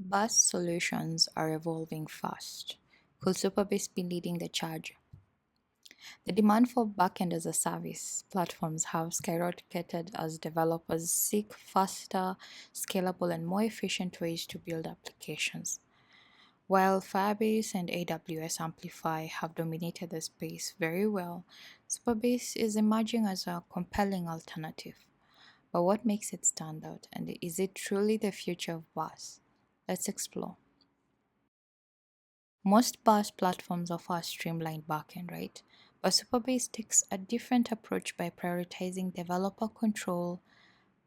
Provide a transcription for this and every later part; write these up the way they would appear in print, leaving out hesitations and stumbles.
BaaS solutions are evolving fast. Could Supabase be leading the charge? The demand for backend-as-a-service platforms have skyrocketed as developers seek faster, scalable, and more efficient ways to build applications. While Firebase and AWS Amplify have dominated the space very well, Supabase is emerging as a compelling alternative. But what makes it stand out, and is it truly the future of BaaS? Let's explore. Most BaaS platforms offer a streamlined backend, right? But Supabase takes a different approach by prioritizing developer control,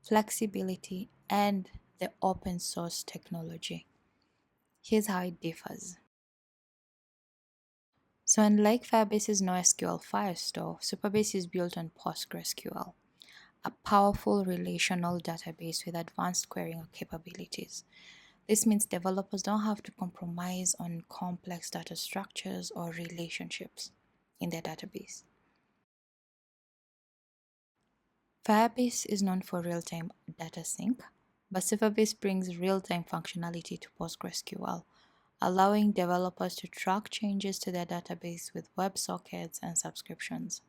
flexibility, and the open source technology. Here's how it differs. So, unlike Firebase's NoSQL Firestore, Supabase is built on PostgreSQL, a powerful relational database with advanced querying capabilities. This means developers don't have to compromise on complex data structures or relationships in their database. Firebase is known for real-time data sync, but Supabase brings real-time functionality to PostgreSQL, allowing developers to track changes to their database with WebSockets and subscriptions.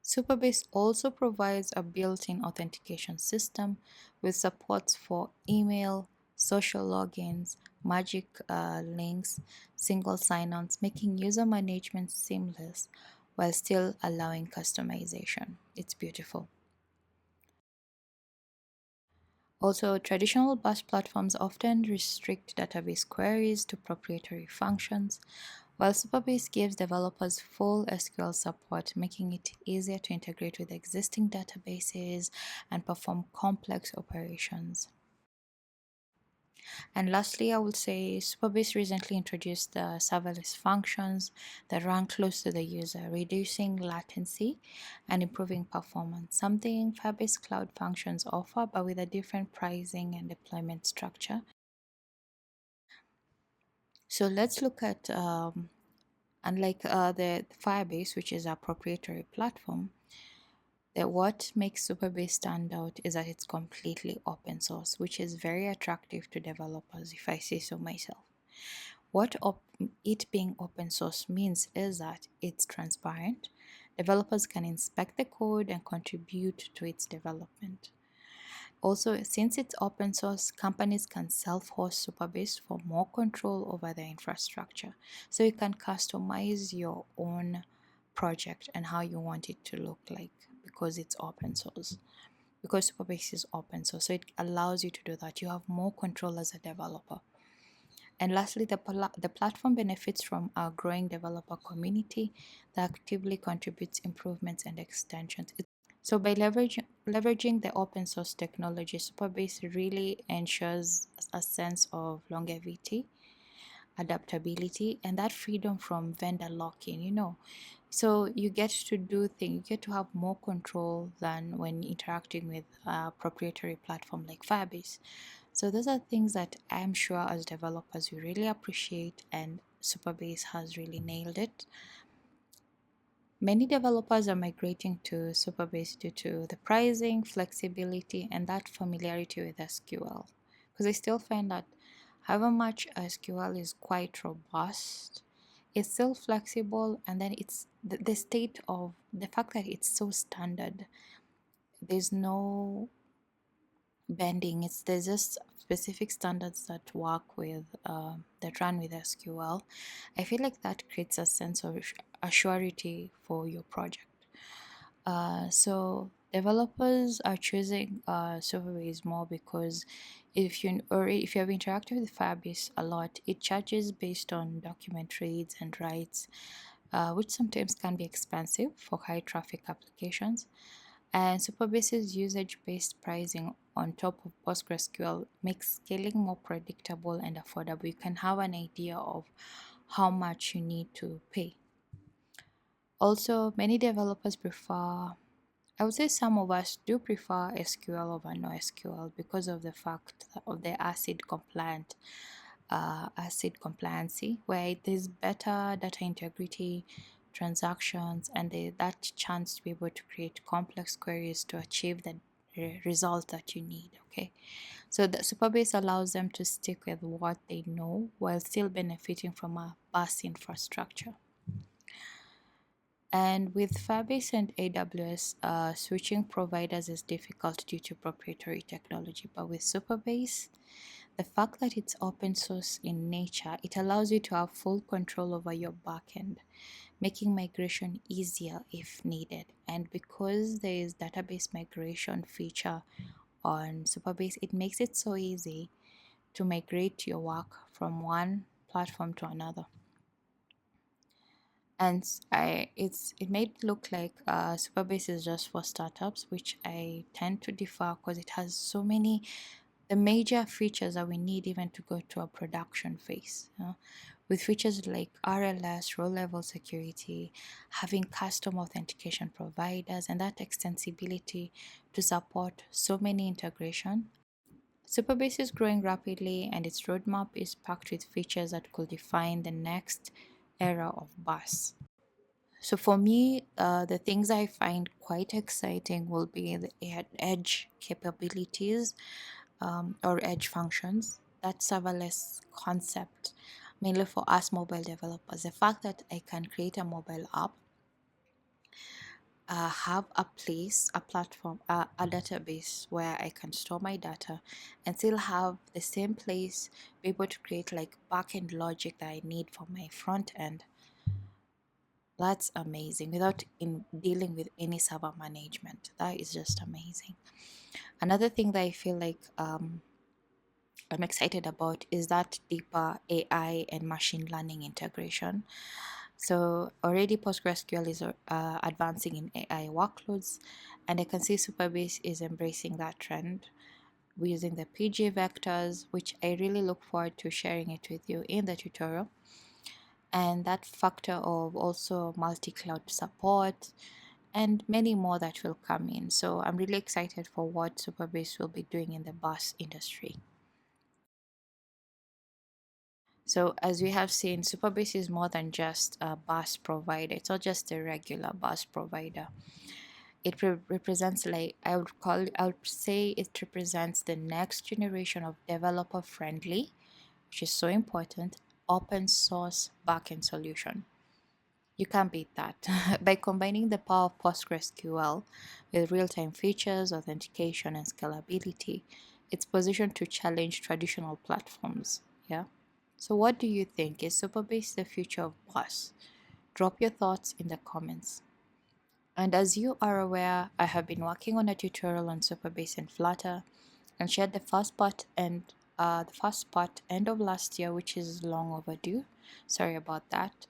Supabase also provides a built-in authentication system with supports for email, social logins, magic links, single sign-ons, making user management seamless while still allowing customization. It's beautiful. Also, traditional BaaS platforms often restrict database queries to proprietary functions, while Supabase gives developers full SQL support, making it easier to integrate with existing databases and perform complex operations. And lastly, I would say Supabase recently introduced the serverless functions that run close to the user, reducing latency and improving performance, something Firebase Cloud Functions offer, but with a different pricing and deployment structure. So let's look at, unlike the Firebase, which is a proprietary platform, that what makes Supabase stand out is that it's completely open source, which is very attractive to developers, if I say so myself. What it being open source means is that it's transparent. Developers can inspect the code and contribute to its development. Also, since it's open source, companies can self-host Supabase for more control over their infrastructure. So you can customize your own project and how you want it to look like because it's open source. Because Supabase is open source, so it allows you to do that. You have more control as a developer. And lastly, the platform benefits from our growing developer community that actively contributes improvements and extensions. So by leveraging the open source technology, Supabase really ensures a sense of longevity, adaptability, and that freedom from vendor lock-in. So you get to do things, you get to have more control than when interacting with a proprietary platform like Firebase. So those are things that I'm sure as developers we really appreciate, and Supabase has really nailed it. Many developers are migrating to Supabase due to the pricing, flexibility, and that familiarity with SQL. Because I still find that however much SQL is quite robust, it's still flexible, and then it's the state of the fact that it's so standard. There's no bending. There's just specific standards that work with that run with SQL. I feel like that creates a sense of assurity for your project. So developers are choosing Supabase more because if you have interacted with Firebase a lot, it charges based on document reads and writes, which sometimes can be expensive for high traffic applications. And Superbase's usage-based pricing on top of PostgreSQL makes scaling more predictable and affordable. You can have an idea of how much you need to pay. Also, many developers prefer, I would say some of us do prefer SQL over NoSQL because of the fact of the ACID compliancy, where there's better data integrity, transactions, and that chance to be able to create complex queries to achieve the result that you need. Okay, So the Supabase allows them to stick with what they know while still benefiting from a BaaS infrastructure. And with Firebase and AWS, switching providers is difficult due to proprietary technology. But with Supabase, the fact that it's open source in nature, it allows you to have full control over your backend, making migration easier if needed. And because there is database migration feature on Supabase, it makes it so easy to migrate your work from one platform to another. And it made it look like Supabase is just for startups, which I tend to differ because it has so many the major features that we need even to go to a production phase. With features like RLS, row level security, having custom authentication providers, and that extensibility to support so many integration. Supabase is growing rapidly, and its roadmap is packed with features that could define the next era of BaaS. So for me, the things I find quite exciting will be the edge capabilities or edge functions. That serverless concept, mainly for us mobile developers. The fact that I can create a mobile app, have a place, a platform, a database where I can store my data and still have the same place, be able to create like backend logic that I need for my front end. That's amazing without in dealing with any server management. That is just amazing. Another thing that I feel like I'm excited about is that deeper AI and machine learning integration. So already PostgreSQL is advancing in AI workloads, and I can see Supabase is embracing that trend using the PG vectors, which I really look forward to sharing it with you in the tutorial. And that factor of also multi-cloud support and many more that will come in. So I'm really excited for what Supabase will be doing in the BaaS industry. So as we have seen, Supabase is more than just a BaaS provider. It's not just a regular BaaS provider. It represents like I would say it represents the next generation of developer friendly, which is so important, open source backend solution. You can't beat that. By combining the power of PostgreSQL with real-time features, authentication, and scalability, it's positioned to challenge traditional platforms. Yeah. So, what do you think? Is Supabase the future of BaaS? Drop your thoughts in the comments. And as you are aware, I have been working on a tutorial on Supabase and Flutter and shared the first part end of last year, which is long overdue. Sorry about that.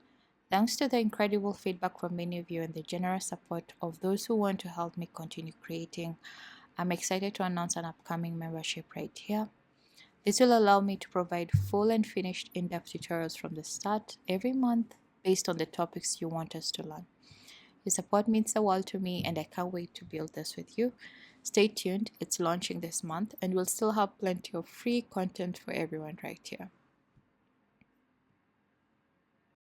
Thanks to the incredible feedback from many of you and the generous support of those who want to help me continue creating, I'm excited to announce an upcoming membership right here. This will allow me to provide full and finished in-depth tutorials from the start every month based on the topics you want us to learn. Your support means the world to me, and I can't wait to build this with you. Stay tuned, it's launching this month, and we'll still have plenty of free content for everyone right here.